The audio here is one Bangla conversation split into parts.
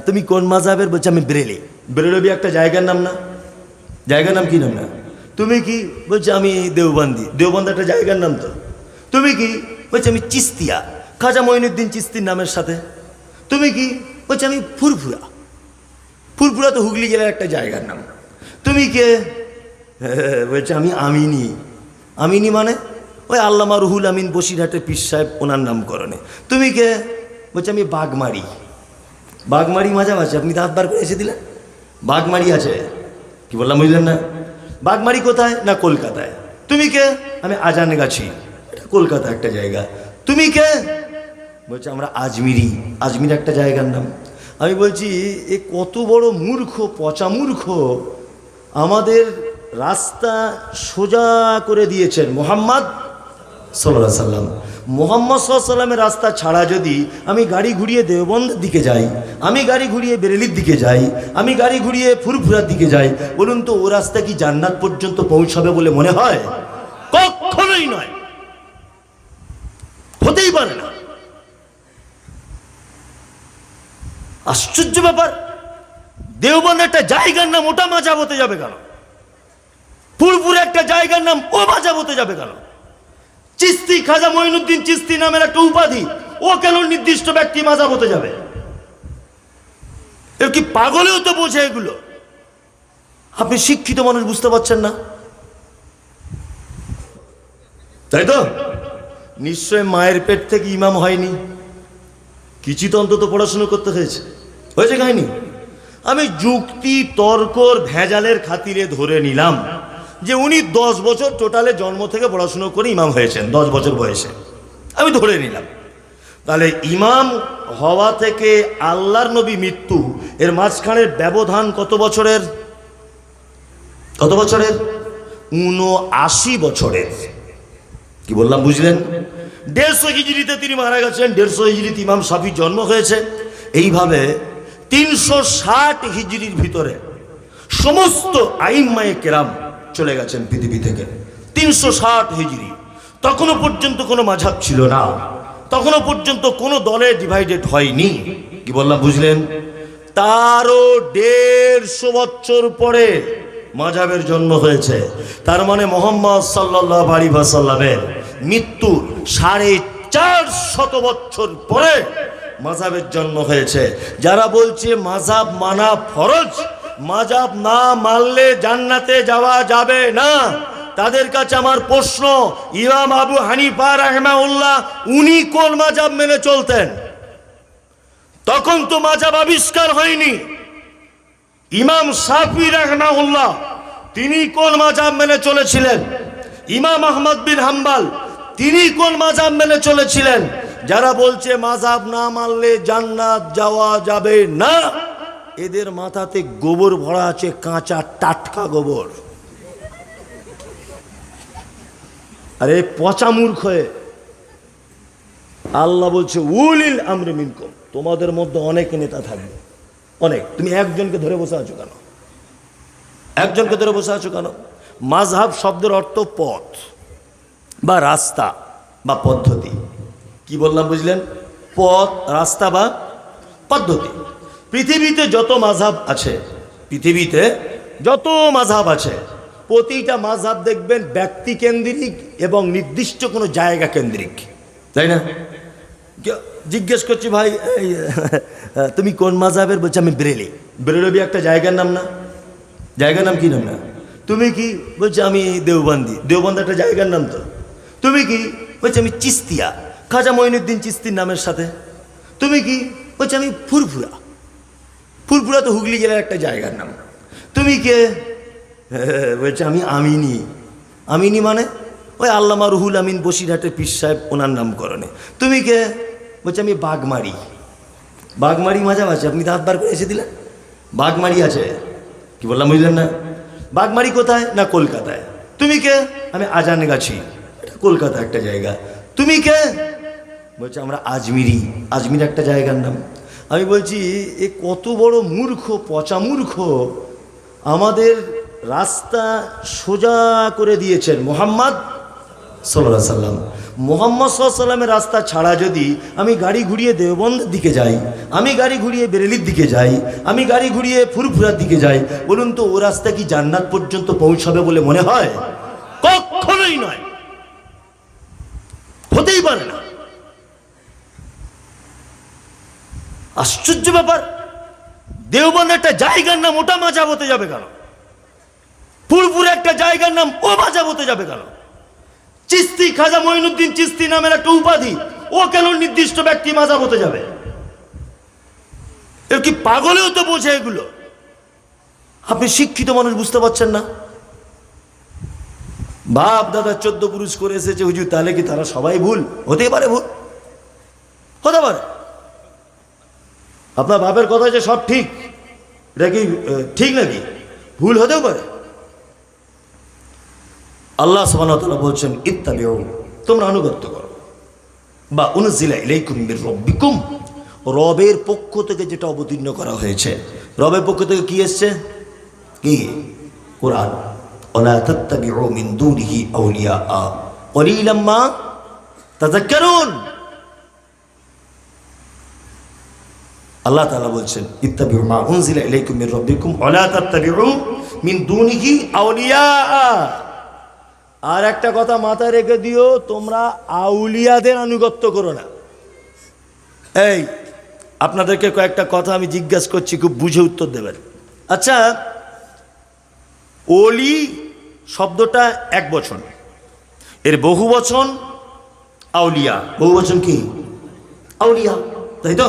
তুমি কোন মাযহাবের? বলছে আমি বেরেলি। বেরেলবি একটা জায়গার নাম না? জায়গার নাম কি নাম না? তুমি কি? বলছে আমি দেওবন্দি। দেওবন্দ একটা জায়গার নাম তো। তুমি কি? বলছে আমি চিস্তিয়া, খাজা মঈনুদ্দিন চিস্তির নামের সাথে। তুমি কি? বলছে আমি ফুরফুরা। ফুরফুরা তো হুগলি জেলার একটা জায়গার নাম। তুমি কে? বলছে আমি আমিনি। আমিনি মানে ওই আল্লামা রুহুল আমিন বসিরহাটের পীর সাহেব, ওনার নামকরণে। তুমি কে? বলছে আমি বাগমারি। বাগমারি মাঝাব আছে, আপনি দাঁত বার করে এসে দিলেন। বাগমারি আছে, কি বললাম বুঝলেন না? বাগমারি কোথায়? না কলকাতায়। তুমি কে? আমি আজানগাছি, এটা কলকাতা একটা জায়গা। তুমি কে? বলছে আমরা আজমিরি। আজমির একটা জায়গার নাম। আমি বলছি এ কত বড় মূর্খ, পচা মূর্খ। আমাদের রাস্তা সোজা করে দিয়েছেন মুহাম্মদ সাল্লাল্লাহু আলাইহি সাল্লাম। মুহাম্মদ সাল্লাল্লাহু আলাইহি সাল্লামের রাস্তা ছাড়া যদি আমি গাড়ি ঘুরিয়ে দেওবন্দের দিকে যাই, আমি গাড়ি ঘুরিয়ে বেরেলির দিকে যাই, আমি গাড়ি ঘুরিয়ে ফুরফুরার দিকে যাই, বলুন তো ও রাস্তা কি জান্নাত পর্যন্ত পৌঁছাবে বলে মনে হয়? কখনোই নয়, হতেই পারে না। আশ্চর্য ব্যাপার, দেওবন্দ একটা জায়গার নাম, ওটা মাযহাব হতে যাবে কেন? ফুরফুরা একটা জায়গার নাম, ও মাযহাব হতে যাবে কেন? চিস্তি, খাজা মঈনুদ্দিন চিস্তি নামের একটা উপাধি, ও কেন নির্দিষ্ট ব্যক্তি মাযহাব হতে যাবে? এর কি পাগলেও তো বোঝে এগুলো? আপনি শিক্ষিত মানুষ বুঝতে পারছেন না, তাই তো? নিশ্চয় মায়ের পেট থেকে ইমাম হয়নি, কিছু তো অন্তত পড়াশুনো করতে হয়েছে। হয়েছে কাহিনী? আমি যুক্তি তর্কর ভেজালের খাতিরে ধরে নিলাম যে উনি 10 বছর টোটালে জন্ম থেকে পড়াশুনো করে ইমাম হয়েছেন, 10 বছর বয়সে, আমি ধরে নিলাম। তাহলে ইমাম হওয়া থেকে আল্লাহর নবী মৃত্যু, এর মাঝখানের ব্যবধান কত বছরের? কত বছরের? 79 বছরের। কি বললাম বুঝলেন? 150 হিজরিতে তিনি মারা গেছেন, 150 হিজরিতে ইমাম শাফি জন্ম হয়েছে। এইভাবে 360 হিজরির ভিতরে সমস্ত আইম্মায়ে কেরাম চলে গেছেন পৃথিবী থেকে। 360 হিজরি। তখনও পর্যন্ত কোনো মাযহাব ছিল না, তখনও পর্যন্ত কোনো দলে ডিভাইডেড হয়নি। কি বললাম বুঝলেন? তারও 150 বছর পরে মাযহাবের জন্ম হয়েছে। তার মানে মুহাম্মদ সাল্লাল্লাহু আলাইহি ওয়াসাল্লামের মৃত্যুর 450 বছর পরে মাযহাবের জন্ম হয়েছে। যারা বলছে মাযহাব মানা ফরজ, মাযহাব না মানলে জান্নাতে যাওয়া যাবে না, তাদের কাছে আমার প্রশ্ন, ইমাম আবু হানিফা রাহিমাহুল্লাহ উনি কোন মাযহাব মেনে চলতেন? তখন তো মাযহাব আবিষ্কার হয়নি। ইমাম শাফি রাহিমাহুল্লাহ তিনি কোন মাযহাব মেনে চলেছিলেন? ইমাম আহমদ বিন হাম্বল তিনি কোন মাযহাব মেনে চলেছিলেন? যারা বলছে মাযহাব না মানলে জান্নাত যাওয়া যাবে না, এদের মাথাতে গোবর ভরা আছে, কাঁচা টাটকা গোবর। আরে পচা মূর্খ, আল্লাহ বলছে উলিল আমরি মিনকুম, তোমাদের মধ্যে অনেক নেতা থাকবে, অনেক। তুমি একজনকে ধরে বসে আছো কেন? একজনকে ধরে বসে আছো কেন? মাযহাব শব্দের অর্থ পথ বা রাস্তা বা পদ্ধতি। কি বললাম বুঝলেন? পথ, রাস্তা বা পদ্ধতি। পৃথিবীতে যত মাযহাব আছে, পৃথিবীতে যত মাযহাব আছে, প্রতিটা মাযহাব দেখবেন ব্যক্তি কেন্দ্রিক এবং নির্দিষ্ট কোনো জায়গা কেন্দ্রিক, তাই না? জিজ্ঞেস করছি ভাই তুমি কোন মাযহাবের? বলছে আমি বেরেলি। বেরেলবি একটা জায়গার নাম না? জায়গার নাম কি নাম না? তুমি কি? বলছে আমি দেওবন্দি। দেওবন্দ একটা জায়গার নাম তো। তুমি কি? বলছে আমি চিস্তিয়া, খাজা মঈনুদ্দিন চিস্তির নামের সাথে। তুমি কি? বলছে আমি ফুরফুরা। ফুরফুরা তো হুগলি জেলার একটা জায়গার নাম। তুমি কে? বলছে আমি আমিনি। আমিনি মানে ওই আল্লামা রুহুল আমিন বসিরহাটের পীর সাহেব, ওনার নামকরণে। তুমি কে? বলছে আমি বাগমারি। বাগমারি মাঝাব আছে, আপনি দাঁত বার করে এসে দিলেন। বাগমারি আছে, কি বললাম বুঝলেন না? বাগমারি কোথায়? না কলকাতায়। তুমি কে? আমি আজানগাছি, এটা কলকাতা একটা জায়গা। তুমি কে? বলছে আমরা আজমিরি। আজমির একটা জায়গার নাম। আমি বলছি এ কত বড় মূর্খ, পচা মূর্খ। আমাদের রাস্তা সোজা করে দিয়েছেন মুহাম্মদ সাল্লাল্লাহু আলাইহি সাল্লাম। মুহাম্মদ সাল্লাল্লাহু আলাইহি ওয়াসাল্লামের রাস্তা ছাড়া যদি আমি গাড়ি ঘুরিয়ে দেওবন্দের দিকে যাই, আমি গাড়ি ঘুরিয়ে বেরেলির দিকে যাই, আমি গাড়ি ঘুরিয়ে ফুরফুরার দিকে যাই, বলুন তো ও রাস্তা কি জান্নাত পর্যন্ত পৌঁছাবে বলে মনে হয়? কখনোই নয়, হতেই পারে না। আশ্চর্য ব্যাপার, দেওবন্দ একটা জায়গার নাম, ওটা মাজাব হতে যাবে কেন? ফুরফুরে একটা জায়গার নাম, ও মাজাব হতে যাবে কেন? চিস্তি, খাজা মঈনুদ্দিন চিস্তি নামের একটা উপাধি, ও কেন নির্দিষ্ট ব্যক্তি মাজাব হতে যাবে? এর কি পাগলেও তো বোঝে এগুলো? আপনি শিক্ষিত মানুষ বুঝতে পারছেন না? বাপ দাদা 14 পুরুষ করে এসেছে হুজুর, তাহলে কি তারা সবাই ভুল? হতেই পারে ভুল, হতে পারে। আপনার বাপের কথা যে সব ঠিক, এটা কি ঠিক নাকি? ভুল হতেও পারে। আল্লাহ সুবহানাহু ওয়া তাআলা বলছেন ইত্তাবিউ, তোমরা আনুগত্য করো, বা উনজিলা ইলাইকুম মির রাব্বিকুম, রবের পক্ষ থেকে যেটা অবতীর্ণ করা হয়েছে। রবের পক্ষ থেকে কি এসছে? কি? কোরআন। ওয়ালা তাত্তাবিউ মিন দুনিহি আউলিয়া কলিলাম মা তাযাক্কারুন। আল্লাহ তাআলা বলছেন ইত্তাবিউ মা উনজিলা ইলাইকুম মির রাব্বিকুম ওয়ালা তাত্তাবিউ মিন দুনিহি আউলিয়া। আর একটা কথা মাথায় রেখে দিও, তোমরা আউলিয়াদের আনুগত্য করো না। এই আপনাদেরকে কয়েকটা কথা আমি জিজ্ঞাসা করছি, খুব বুঝে উত্তর দেবেন। আচ্ছা, ওলি শব্দটা এক বচন, এর বহু বচন আউলিয়া। বহু বচন কি? আউলিয়া, তাই তো?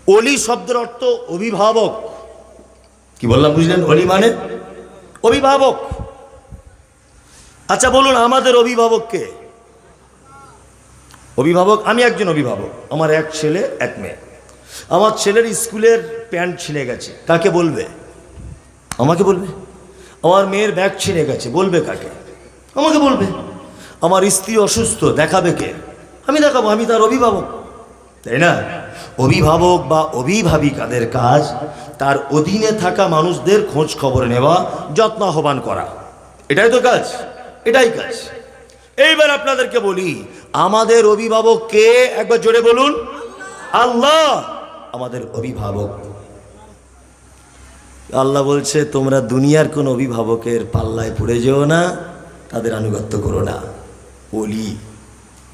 ওলি শব্দের অর্থ অভিভাবক। কি বললাম বুঝলেন? ওলি মানে অভিভাবক। আচ্ছা বলুন, আমাদের অভিভাবক কে? অভিভাবক, আমি একজন অভিভাবক, আমার এক ছেলে এক মেয়ে। আমার ছেলের স্কুলের প্যান্ট ছিঁড়ে গেছে, কাকে বলবে? আমাকে বলবে। আমার মেয়ের ব্যাগ ছিঁড়ে গেছে, বলবে কাকে? আমাকে বলবে। আমার স্ত্রী অসুস্থ, দেখাবে কে? আমি দেখাবো, আমি তার অভিভাবক, তাই না? অভিভাবক বা অভিভাবিকাদের কাজ তার অধীনে থাকা মানুষদের খোঁজ খবর নেওয়া, যত্ন আহ্বান করা, এটাই তো কাজ, এটাই কাজ। এইবার আপনাদেরকে বলি, আমাদের অভিভাবক কে? একবার জোরে বলুন। আল্লাহ আমাদের অভিভাবক। আল্লাহ বলছে তোমরা দুনিয়ার কোন অভিভাবকের পাল্লায় পড়ে যেও না, তাদের আনুগত্য করো না। ওলি।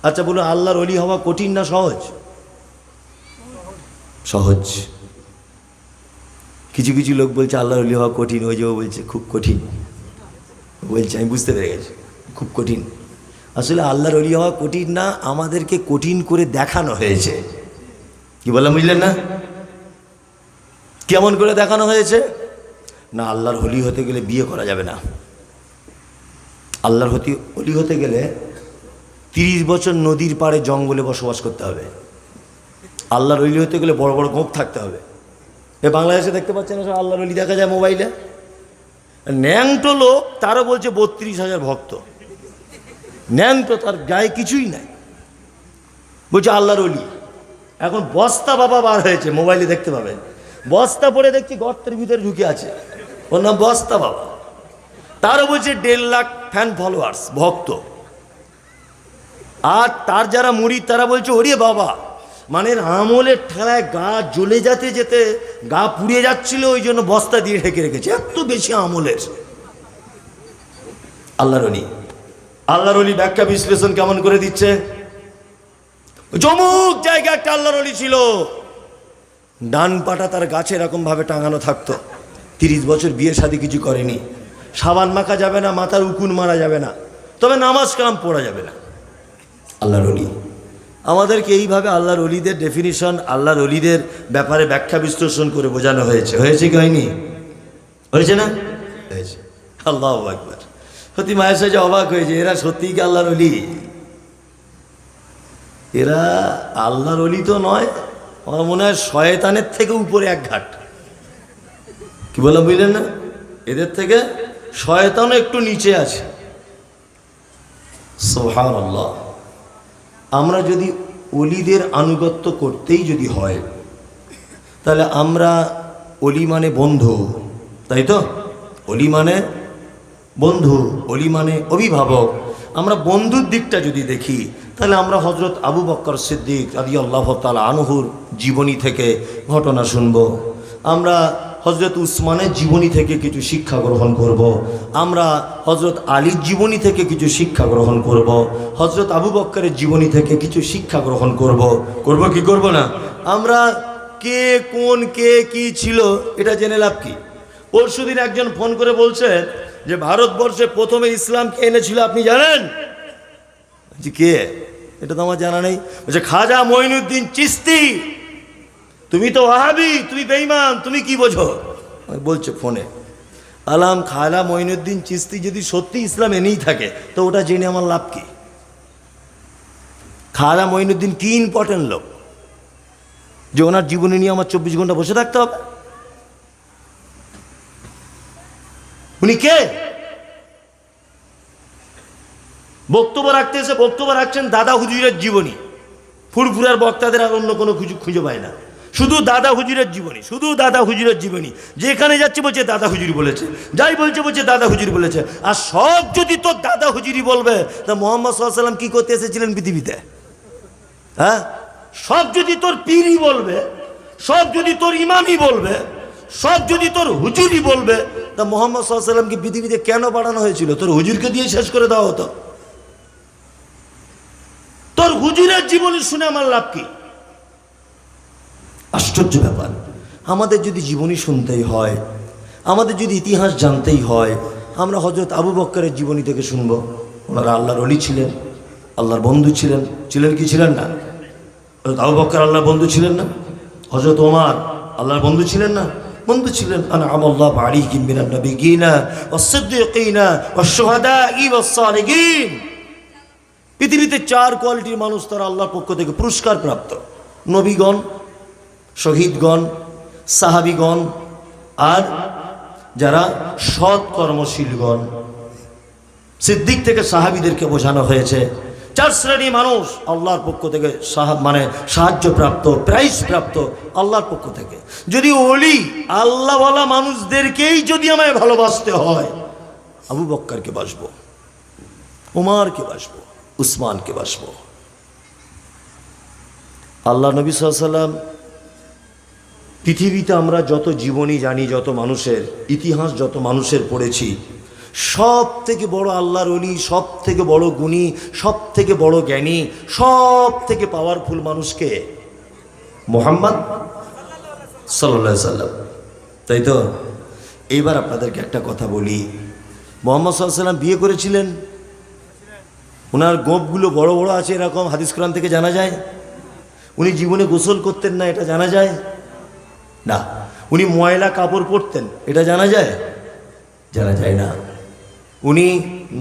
আচ্ছা বলুন, আল্লাহর ওলি হওয়া কঠিন না সহজ? সহজ। কিছু কিছু লোক বলছে আল্লাহর ওলি হওয়া কঠিন, ওই যে ও বলছে খুব কঠিন, বলছে আমি বুঝতে পেরে গেছি খুব কঠিন। আসলে আল্লাহর ওলি হওয়া কঠিন না, আমাদেরকে কঠিন করে দেখানো হয়েছে। কি বললাম বুঝলেন না? কেমন করে দেখানো হয়েছে? না, আল্লাহর ওলি হতে গেলে বিয়ে করা যাবে না। আল্লাহর ওলি হতে গেলে 30 বছর নদীর পাড়ে জঙ্গলে বসবাস করতে হবে। আল্লাহর ওলি হতে গেলে বড় বড় গোঁপ থাকতে হবে। এ বাংলাদেশে দেখতে পাচ্ছেন সব আল্লাহর ওলি দেখা যায় মোবাইলে। ন্যাংটো লোক, তারও বলছে 32,000 ভক্ত। ন্যাংটো, তার গায়ে কিছুই নাই, বলছে আল্লাহর ওলি। এখন বস্তা বাবা বার হয়েছে, মোবাইলে দেখতে পাবেন। বস্তা পরে দেখছি গর্তের ভিতরে ঢুকে আছে, ওর নাম বস্তা বাবা। তারও বলছে 1.5 লাখ ফ্যান ফলোয়ার্স, ভক্ত। আর তার যারা মুরিদ তারা বলছে ওরে বাবা, মানে আমলের ঠেলায় গা জ্বলে যেতে যেতে গা পুড়ে যাচ্ছিল, ওই জন্য বস্তা দিয়ে ঢেকে রেখেছে, এত বেশি আমলের। আল্লাহর ওলি, আল্লাহর ওলি ব্যাখ্যা বিশ্লেষণ কেমন করে দিচ্ছে? জমুক জায়গা একটা আল্লাহর ওলি ছিল, ডান পাটা তার গাছে এরকম ভাবে টাঙানো থাকতো। 30 বছর বিয়ে শাদী কিছু করেনি। সাবান মাখা যাবে না, মাথার উকুন মারা যাবে না, তবে নামাজ কালাম পড়া যাবে না। আল্লাহর ওলি। আমাদেরকে এইভাবে আল্লাহর ওলিদের ডেফিনিশন, আল্লাহর ওলিদের ব্যাপারে ব্যাখ্যা বিশ্লেষণ করে বোঝানো হয়েছে। হয়েছে কি হয়নি? হয়েছে না? হয়েছে। আল্লাহু আকবার। সত্যি মায়ের সাথে অবাক হয়েছে, এরা সত্যিই কি আল্লাহর ওলি? এরা আল্লাহর ওলি তো নয়, আমার মনে হয় শয়তানের থেকে উপরে এক ঘাট। কি বললাম বুঝলেন না? এদের থেকে শয়তানও একটু নিচে আছে। সুবহানাল্লাহ। আমরা যদি ওলিদের আনুগত্য করতেই যদি হয়, তাহলে আমরা ওলি মানে বন্ধু, তাই তো? ওলি মানে বন্ধু, ওলি মানে অভিভাবক। আমরা বন্ধুর দিকটা যদি দেখি তাহলে আমরা হজরত আবু বকর সিদ্দিক রাদিয়াল্লাহু তাআলা আনহুর জীবনী থেকে ঘটনা শুনব। আমরা হজরত উসমানের জীবনী থেকে কিছু শিক্ষা গ্রহণ করব। আমরা হজরত আলীর জীবনী থেকে কিছু শিক্ষা গ্রহণ করব। হজরত আবু বকরের জীবনী থেকে কিছু শিক্ষা গ্রহণ করব। করব কি করব না? আমরা কে কোন কে কি ছিল এটা জেনে লাভ কি? পরশুদিন একজন ফোন করে বলছে যে ভারতবর্ষে প্রথমে ইসলামকে এনেছিল আপনি জানেন? যে কে? এটা তো আমার জানা নেই। বলছে খাজা মঈনুদ্দিন চিশতি। তুমি তো ওয়াহাবি, তুমি বেঈমান, তুমি কি বোঝো? বলছে ফোনে। আলাম খাজা মঈনুদ্দিন চিশতি যদি সত্যি ইসলাম এনেই থাকে তো ওটা জেনে আমার লাভ কি? খাজা মঈনুদ্দিন কি ইম্পর্টেন্ট লোক যে ওনার জীবনী নিয়ে আমার 24 ঘন্টা বসে থাকতে হবে? উনি কে? বক্তব্য রাখতে এসে বক্তব্য রাখছেন দাদা হুজুরের জীবনী। ফুরফুরার বক্তাদের আর অন্য কোনো খুঁজে পায় না, শুধু দাদা হুজুরের জীবনী, শুধু দাদা হুজুরের জীবনী। যেখানে যাচ্ছে বলছে দাদা হুজুরি বলেছে, যাই বলছে বলছে দাদা হুজুরি বলেছে। আর সব যদি তোর দাদা হুজুরি বলবে তা মুহাম্মদ সাল্লাল্লাহু আলাইহি ওয়াসাল্লাম কি করতে এসেছিলেন পৃথিবীতে? হ্যাঁ, সব যদি তোর পীরই বলবে, সব যদি তোর ইমামই বলবে, সব যদি তোর হুজুরি বলবে তা মুহাম্মদ সাল্লাল্লাহু আলাইহি ওয়াসাল্লামকে পৃথিবীতে কেন পাঠানো হয়েছিল? তোর হুজুরকে দিয়ে শেষ করে দেওয়া হতো। তোর হুজুরের জীবনী শুনে আমার লাভ কি? আশ্চর্য ব্যাপার। আমাদের যদি জীবনী শুনতেই হয়, আমাদের যদি ইতিহাস জানতেই হয়, আমরা হজরত আবু বকরের জীবনী থেকে শুনব। ওনারা আল্লাহর ওলি ছিলেন, আল্লাহর বন্ধু ছিলেন। ছিলেন কি ছিলেন না? হজরত আবু বকর আল্লাহর বন্ধু ছিলেন না? হজরত ওমর আল্লাহর বন্ধু ছিলেন না? বন্ধু ছিলেন। আনআমাল্লাহু আলাইহিম মিনান নাবিয়্যিনা ওয়াস-সিদ্দীকিনা ওয়াশ-শুহাদাই ওয়াস-সালিহিন। পৃথিবীতে 4 কোয়ালিটির মানুষ তারা আল্লাহর পক্ষ থেকে পুরস্কার প্রাপ্ত: নবীগণ, শহীদগণ, সাহাবীগণ, আর যারা সৎ কর্মশীলগণ। সিদ্দিক থেকে সাহাবীদেরকে বোঝানো হয়েছে 4 শ্রেণী মানুষ আল্লাহর পক্ষ থেকে সাহায্য প্রাপ্ত, প্রাইজ প্রাপ্ত আল্লাহর পক্ষ থেকে। যদি ওলি আল্লাহওয়ালা মানুষদেরকেই যদি আমায় ভালোবাসতে হয়, আবু বকরকে বাসবো, ওমরকে বাসবো, উসমানকে বাসবো। আল্লাহ নবী সাল্লাল্লাহু আলাইহি ওয়াসাল্লাম পৃথিবীতে আমরা যত জীবনী জানি, যত মানুষের ইতিহাস যত মানুষের পড়েছি, সব থেকে বড় আল্লাহর ওলি, সব থেকে বড় গুণী, সব থেকে বড় জ্ঞানী, সব থেকে পাওয়ারফুল মানুষকে মুহাম্মদ সাল্লাল্লাহু আলাইহি ওয়াসাল্লাম, তাই তো? এইবার আপনাদেরকে একটা কথা বলি। মুহাম্মদ সাল্লাল্লাহু আলাইহি ওয়াসাল্লাম বিয়ে করেছিলেন। ওনার গোপগুলো বড় বড় আছে এরকম হাদিস কোরআন থেকে জানা যায়। উনি জীবনে গোসল করতেন না, এটা জানা যায় না। উনি ময়লা কাপড় পরতেন, এটা জানা যায়? জানা যায় না। উনি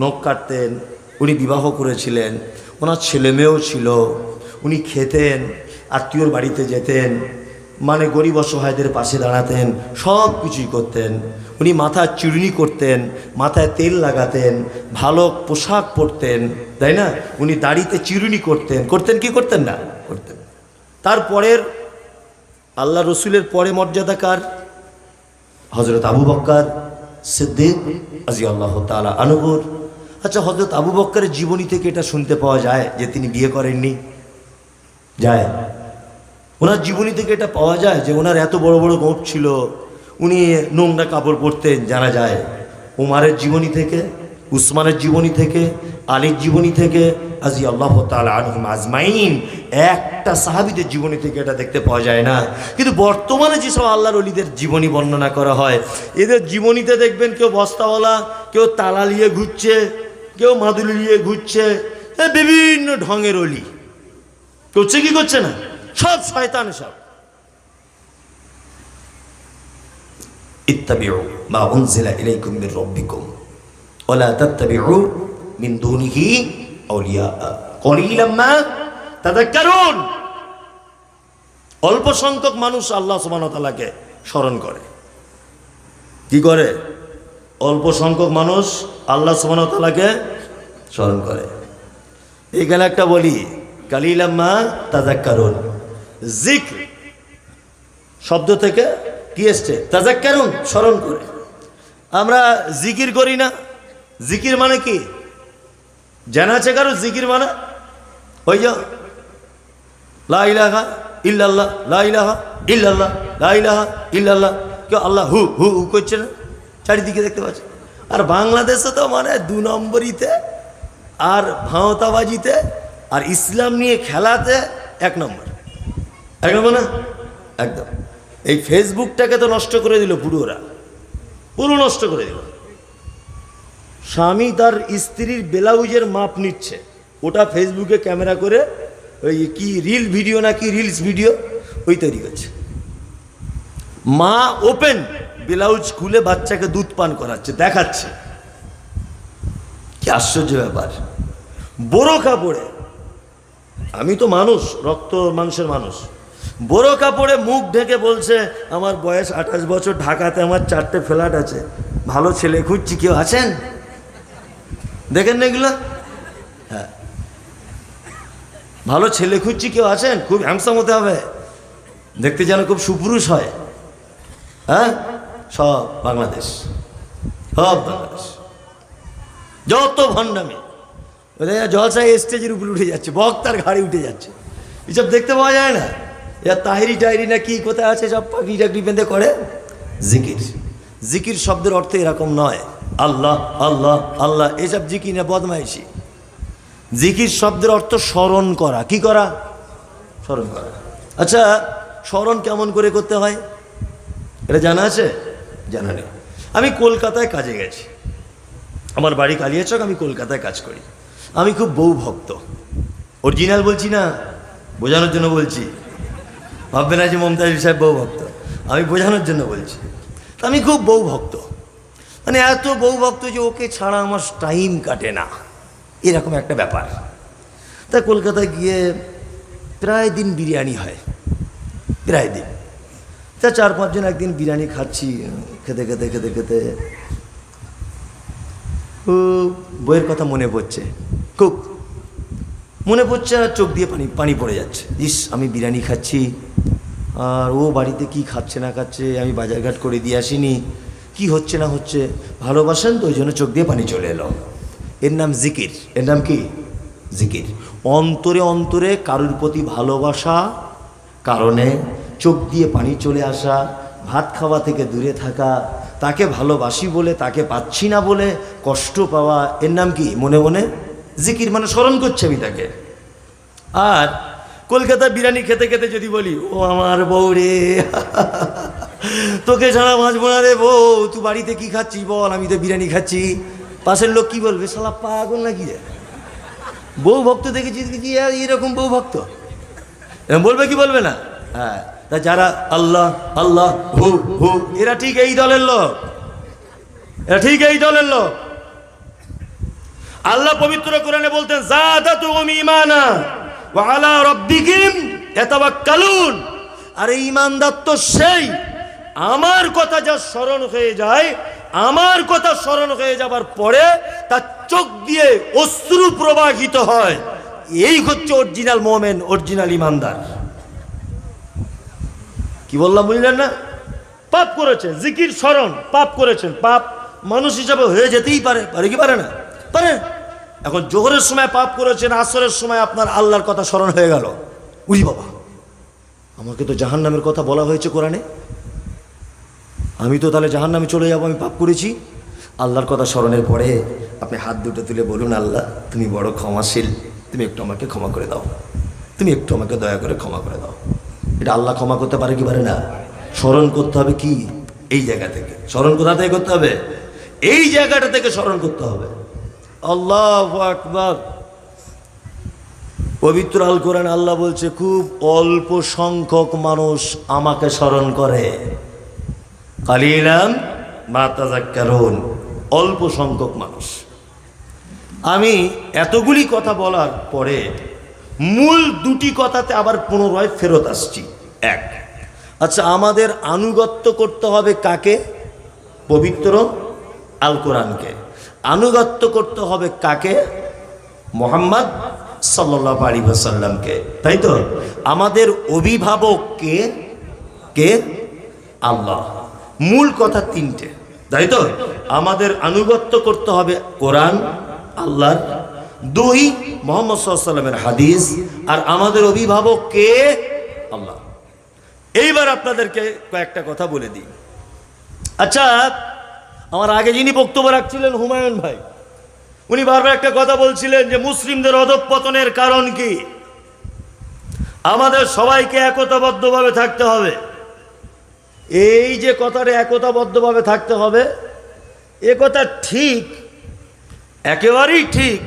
নখ কাটতেন, উনি বিবাহ করেছিলেন, ওনার ছেলে মেয়েও ছিল, উনি খেতেন, আত্মীয়র বাড়িতে যেতেন, গরিব অসহায়দের পাশে দাঁড়াতেন, সব কিছুই করতেন। উনি মাথায় চুড়নি করতেন, মাথায় তেল লাগাতেন, ভালো পোশাক পরতেন, তাই না? উনি দাড়িতে চিরুনি করতেন কি করতেন না? করতেন। তারপরের আল্লাহ রসুলের পরে মর্যাদা কার? হজরত আবু বকর সিদ্দিক রাদিয়াল্লাহু তাআলা আনহুর। আচ্ছা, হজরত আবু বকরের জীবনী থেকে এটা শুনতে পাওয়া যায় যে তিনি বিয়ে করেননি? যায়। ওনার জীবনী থেকে এটা পাওয়া যায় যে ওনার এত বড় বড় গোঁফ ছিল, উনি নোংরা কাপড় পরতেন, জানা যায়। উমারের জীবনী থেকে, উসমানের জীবনী থেকে, আলীর জীবনী থেকে, রাদিয়াল্লাহু তাআলা আনহুম আজমাইন, একটা সাহাবীদের জীবনী থেকে এটা দেখতে পাওয়া যায় না। কিন্তু বর্তমানে যেসব আল্লাহর ওলিদের জীবনী বর্ণনা করা হয়, এদের জীবনীতে দেখবেন কেউ বস্তাওয়ালা, কেউ তালা নিয়ে ঘুরছে, কেউ মাদুলি নিয়ে ঘুরছে, বিভিন্ন ঢঙের ওলি করছে কি করছে না? সব শয়তান সব। ইত্তাবিউ মা উনজিলা ইলাইকুম মির রাব্বিকুম ওয়া লা তাত্তাবিউ মিন দুনিহি আউলিয়া কলিলাম মা তাযাক্কারুন। অল্প সংখ্যক মানুষ আল্লাহ সুবহানাহু ওয়া তাআলাকে স্মরণ করে। কি করে? অল্প সংখ্যক মানুষ আল্লাহ সুবহানাহু ওয়া তাআলাকে স্মরণ করে। এখানে একটা বলি, কালিলাম মা তাযাক্কারুন। জিক্র শব্দ থেকে কি এসছে? তাযাক্কারুন, স্মরণ করে। আমরা জিকির করি না। জিকির মানে কি? জানা আছে কারো জিকির মানা? ওই যা লা ইলাহা ইল্লাল্লাহ, লা ইলাহা ইল্লাল্লাহ, লা ইলাহা ইল্লাল্লাহ, কেউ আল্লাহ হু হু হু করছে না? চারিদিকে দেখতে পাচ্ছে। আর বাংলাদেশে তো মানে 2 নম্বরিতে আর ভাঁওতাবাজিতে আর ইসলাম নিয়ে খেলাতে 1 নম্বর। 1 নম্বর না? একদম। এই ফেসবুকটাকে তো নষ্ট করে দিল পুরো নষ্ট করে দিল। স্বামী তার স্ত্রীর ব্লাউজের মাপ নিচ্ছে, ওটা ফেসবুকে ক্যামেরা করে ওই কি রিল ভিডিও নাকি রিলস ভিডিও ওই তৈরি করছে। মা ওপেন ব্লাউজ খুলে বাচ্চাকে দুধ পান করাচ্ছে, দেখাচ্ছে। কি আশ্চর্য ব্যাপার! বোরকা পড়ে, আমি তো মানুষ, রক্ত মাংসের মানুষ, বোরকা পড়ে মুখ ঢেকে বলছে আমার বয়স 28 বছর, ঢাকাতে আমার 4টে ফ্ল্যাট আছে, ভালো ছেলে খুঁজছি, কেউ আছেন? দেখেন না এগুলো? হ্যাঁ, ভালো ছেলে খুঁজছি, কেউ আছেন? খুব হ্যান্ডসাম হতে হবে, দেখতে যেন খুব সুপুরুষ হয়। হ্যাঁ, সব বাংলাদেশ, যত ভণ্ডামি, জলসায় স্টেজের উপরে উঠে যাচ্ছে, বক্তার ঘাড়ে উঠে যাচ্ছে, এসব দেখতে পাওয়া যায় না? এরা তাহিরি টাহিরি না কি কোথায় আছে, সব পাখি টাকরি বেঁধে করে জিকির। জিকির শব্দের অর্থ এরকম নয়, আল্লাহ আল্লাহ আল্লাহ এসব জিকির না, বদমাইশি। জিকির শব্দের অর্থ স্মরণ করা। কি করা? স্মরণ করা। আচ্ছা, স্মরণ কেমন করে করতে হয় এটা জানা আছে? জানা নেই। আমি কলকাতায় কাজে গেছি, আমার বাড়ি কালিয়াচক, আমি কলকাতায় কাজ করি। আমি খুব বউ ভক্ত, অরিজিনাল বলছি না, বোঝানোর জন্য বলছি, ভাববে না যে মমতাজ সাহেব বউ ভক্ত, আমি বোঝানোর জন্য বলছি। আমি খুব বউ ভক্ত, মানে এত বউ ভক্ত যে ওকে ছাড়া আমার টাইম কাটে না, এরকম একটা ব্যাপার। তা কলকাতায় গিয়ে প্রায় দিন বিরিয়ানি হয়, প্রায় দিন। তা 4-5 জন একদিন বিরিয়ানি খাচ্ছি, খেতে খেতে খেতে খেতে ও বইয়ের কথা মনে পড়ছে, খুব মনে পড়ছে, আর চোখ দিয়ে পানি পড়ে যাচ্ছে। ইস, আমি বিরিয়ানি খাচ্ছি আর ও বাড়িতে কি খাচ্ছে না খাচ্ছে, আমি বাজারঘাট করে দিয়ে আসিনি, কি হচ্ছে না হচ্ছে। ভালোবাসেন তো, ওই জন্য চোখ দিয়ে পানি চলে এলো। এর নাম জিকির। এর নাম কি? জিকির। অন্তরে অন্তরে কারোর প্রতি ভালোবাসা কারণে চোখ দিয়ে পানি চলে আসা, ভাত খাওয়া থেকে দূরে থাকা, তাকে ভালোবাসি বলে তাকে পাচ্ছি না বলে কষ্ট পাওয়া, এর নাম কি? মনে মনে জিকির, মানে স্মরণ করছে আমি তাকে। আর কলকাতা বিরিয়ানি খেতে খেতে যদি বলি, ও আমার বউ রে, তোকে ছাড়া বাঁচবো না রে বউ, তুই বাড়িতে কি খাচ্ছিস বল, আমি তো বিরিয়ানি খাচ্ছি, পাশের লোক কি বলবে, শালা পাগল নাকি রে, বউ ভক্ত দেখেছি এরকম বউ ভক্ত, এরকম বলবে কি বলবে না? হ্যাঁ, তা যারা আল্লাহ আল্লাহ হু হু, এরা ঠিক এই দলের লোক, এরা ঠিক এই দলের লোক। আল্লাহ পবিত্র কোরআনে বলতেন, যাদাতুহুম ঈমানা ওয়া আলা রাব্বিহিম ইয়াতাওয়াক্কালুন। আর এই ঈমানদার তো সেই, আমার কথা যা স্মরণ হয়ে যায়, আমার কথা স্মরণ হয়ে যাবার পরে তার চোখ দিয়ে অশ্রু প্রবাহিত হয়, এই হচ্ছে অরিজিনাল মুমিন, অরিজিনাল ঈমানদার। কি বললাম বুঝলেন না? পাপ করেছেন, জিকির স্মরণ, পাপ করেছেন, পাপ মানুষ হিসাবে হয়ে যেতেই পারে, পারে কি পারে না? পারে। এখন জোহরের সময় পাপ করেছেন, আসরের সময় আপনার আল্লাহর কথা স্মরণ হয়ে গেল, উই বাবা, আমাকে তো জাহান্নামের কথা বলা হয়েছে কোরআনে, আমি তো তাহলে জাহান্নামে চলে যাবো, আমি পাপ করেছি। আল্লাহর কথা স্মরণের পরে আপনি হাত দুটো তুলে বলুন, আল্লাহ তুমি বড় ক্ষমাশীল, তুমি একটু আমাকে ক্ষমা করে দাও, তুমি একটু আমাকে দয়া করে ক্ষমা করে দাও। এটা আল্লাহ ক্ষমা করতে পারে কি পারে না? স্মরণ করতে হবে কি? এই জায়গা থেকে স্মরণ কোথা থেকে করতে হবে? এই জায়গাটা থেকে স্মরণ করতে হবে। আল্লাহু আকবার। পবিত্র আল কোরআন আল্লাহ বলছে, খুব অল্প সংখ্যক মানুষ আমাকে স্মরণ করে, কালিলাম মা তাযাক্কারুন, অল্প সংখ্যক মানুষ। আমি এতগুলি কথা বলার পরে মূল দুটি কথাতে আবার পুনরায় ফেরত আসছি। এক, আচ্ছা, আমাদের আনুগত্য করতে হবে কাকে? পবিত্র আল কোরআনকে। আনুগত্য করতে হবে কাকে? মুহাম্মদ সাল্লাল্লাহু আলাইহি ওয়াসাল্লামকে, তাই তো? আমাদের অভিভাবক কে? কে? আল্লাহ। মূল কথা তিনটে, তাই তো? আমাদের আনুগত্য করতে হবে কোরআন, আল্লাহর, দুই মুহাম্মদ সাল্লাল্লাহু আলাইহি ওয়াসাল্লামের হাদিস, আর আমাদের অভিভাবক কে? আল্লাহ। এইবার আপনাদেরকে কয়েকটা কথা বলে দিই। আচ্ছা, আমার আগে যিনি বক্তব্য রাখছিলেন হুমায়ুন ভাই, উনি বারবার একটা কথা বলছিলেন যে মুসলিমদের অধঃপতনের কারণ কি? আমাদের সবাইকে একতাবদ্ধভাবে থাকতে হবে। এই যে কথাটা একতাবদ্ধভাবে থাকতে হবে, এ কথা ঠিক, একেবারেই ঠিক,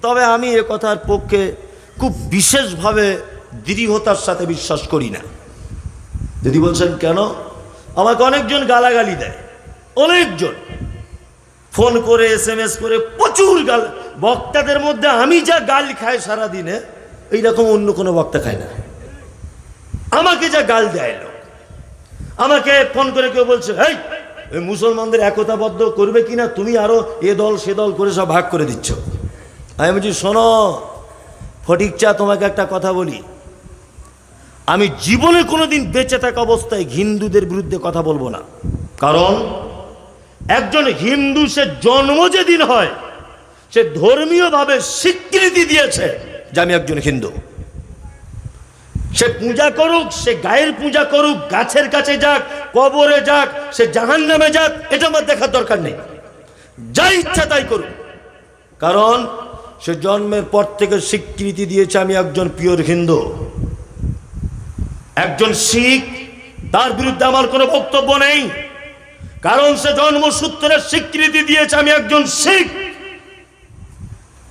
তবে আমি এ কথার পক্ষে খুব বিশেষভাবে দৃঢ়তার সাথে বিশ্বাস করি না। যদি বলছেন কেন, আমাকে অনেকজন গালাগালি দেয়, অনেকজন ফোন করে SMS করে প্রচুর গাল। বক্তাদের মধ্যে আমি যা গাল খাই সারাদিনে, এইরকম অন্য কোনো বক্তা খায় না। আমাকে যা গাল দেয় লোক, আমাকে ফোন করে কেউ বলছে এই মুসলমানদের একতাবদ্ধ করবে কিনা, তুমি আরো এ দল সে দল করে সব ভাগ করে দিচ্ছ। আমি বলছি শোনো ফটিক চা, তোমাকে একটা কথা বলি, আমি জীবনে কোনোদিন বেঁচে থাকা অবস্থায় হিন্দুদের বিরুদ্ধে কথা বলবো না। কারণ একজন হিন্দু সে জন্ম যেদিন হয়, সে ধর্মীয়ভাবে স্বীকৃতি দিয়েছে যে আমি একজন হিন্দু। সে পূজা করুক, সে গায়ের পূজা করুক, গাছের কাছে যাক, কবরে যাক, সে জাহান্নামে যাক, এটা আমার দেখার দরকার নেই, যা ইচ্ছা তাই করুক। কারণ সে জন্মের পর থেকে স্বীকৃতি দিয়েছে আমি একজন পিওর হিন্দু। একজন শিখ, তার বিরুদ্ধে আমার কোনো বক্তব্য নেই, কারণ সে জন্মসূত্রের স্বীকৃতি দিয়েছে আমি একজন শিখ।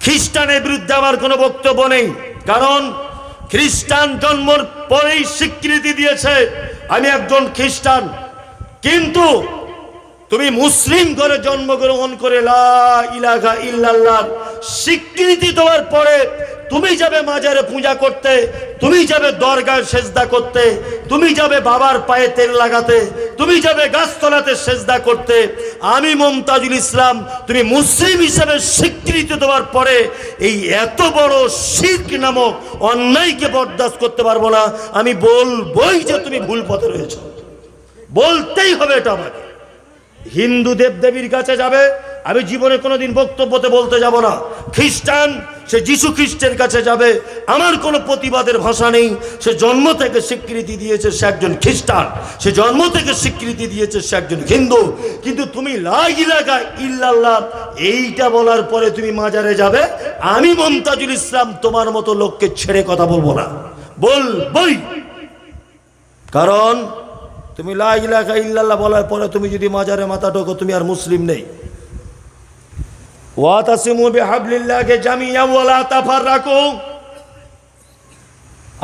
খ্রিস্টানের বিরুদ্ধে আমার কোনো বক্তব্য নেই, কারণ খ্রিস্টান জন্মের পরেই স্বীকৃতি দিয়েছে আমি একজন খ্রিস্টান। কিন্তু তুমি মুসলিম ঘরে জন্মগ্রহণ করে লা ইলাহা ইল্লাল্লাহ স্বীকৃতি দেওয়ার পরে তুমি যাবে মাজারে পূজা করতে, তুমি যাবে দরগায় সেজদা করতে, তুমি যাবে বাবার পায়ে তেল লাগাতে, তুমি যাবে গাছতলাতে সেজদা করতে। আমি মুমতাজুল ইসলাম, তুমি মুসলিম হিসেবে স্বীকৃতি দেওয়ার পরে এই এত বড় শিরক নামক অন্যায়কে বরদাস্ত করতে পারবো না। আমি বলবই যে তুমি ভুল পথে রয়েছ, বলতেই হবে এটা আমাকে। হিন্দু দেবদেবীর কাছে যাবে, আমি জীবনে কোনোদিন বক্তব্যতে বলতে যাব না। খ্রিস্টান, সে যিশু খ্রিস্টের কাছে যাবে, আমার কোনো প্রতিবাদের ভাষা নেই। সে জন্ম থেকে স্বীকৃতি দিয়েছে সে একজন খ্রিস্টান, সে জন্ম থেকে স্বীকৃতি দিয়েছে সে একজন হিন্দু। কিন্তু তুমি লা ইলাহা ইল্লাল্লাহ এইটা বলার পরে তুমি মাজারে যাবে, আমি মুমতাজুল ইসলাম তোমার মতো লোককে ছেড়ে কথা বলবো না, বলবই। কারণ তুমি লা ইলাহা ইল্লাল্লাহ বলার পরে তুমি যদি মাজারে মাথা ঠোকো, তুমি আর মুসলিম নেই। ওয়াতাসিমু বিহাবলিল্লাহি জামিআ ওয়া লা তাফাররাকু।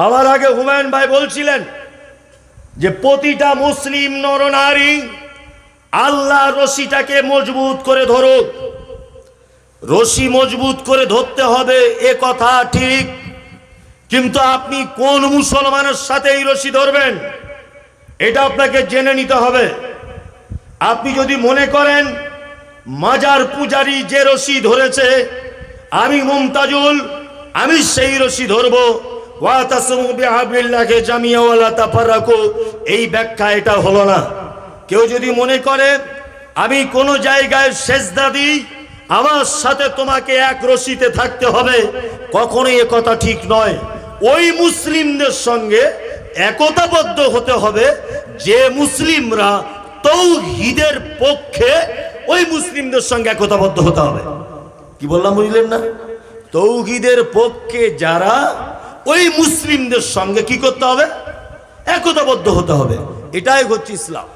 আমার আগে হুমায়ুন ভাই বলছিলেন যে প্রতিটা মুসলিম নরনারী আল্লাহর রশিটাকে মজবুত করে ধরো। রশি মজবুত করে ধরতে হবে, এ কথা ঠিক, কিন্তু আপনি কোন মুসলমানের সাথে এই রশি ধরবেন এটা আপনাকে জেনে নিতে হবে। আপনি যদি মনে করেন মাজার পূজারী যে রশি ধরেছে আমি মুমতাজুল, আমি সেই রশি ধরবো, ওয়াতাসিমু বিহাবলিল্লাহি জামিআ ওয়া লা তাফাররাকু, এই ব্যাখ্যা এটা হলো না। কেউ যদি মনে করে আমি কোনো জায়গায় সেজদা দিই, আমার সাথে তোমাকে এক রশিতে থাকতে হবে, কখনোই এ কথা ঠিক নয়। ওই মুসলিমদের সঙ্গে একতাবদ্ধ হতে হবে যে মুসলিমরা তাওহীদের পক্ষে, ওই মুসলিমদের সঙ্গে একতাবদ্ধ হতে হবে। কি বললাম বুঝলেন না? তাওহীদের পক্ষে যারা, ওই মুসলিমদের সঙ্গে কি করতে হবে? একতাবদ্ধ হতে হবে। এটাই হচ্ছে ইসলাম।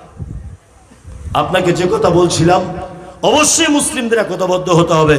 আপনাকে যে কথা বলছিলাম, অবশ্যই মুসলিমদের একতাবদ্ধ হতে হবে।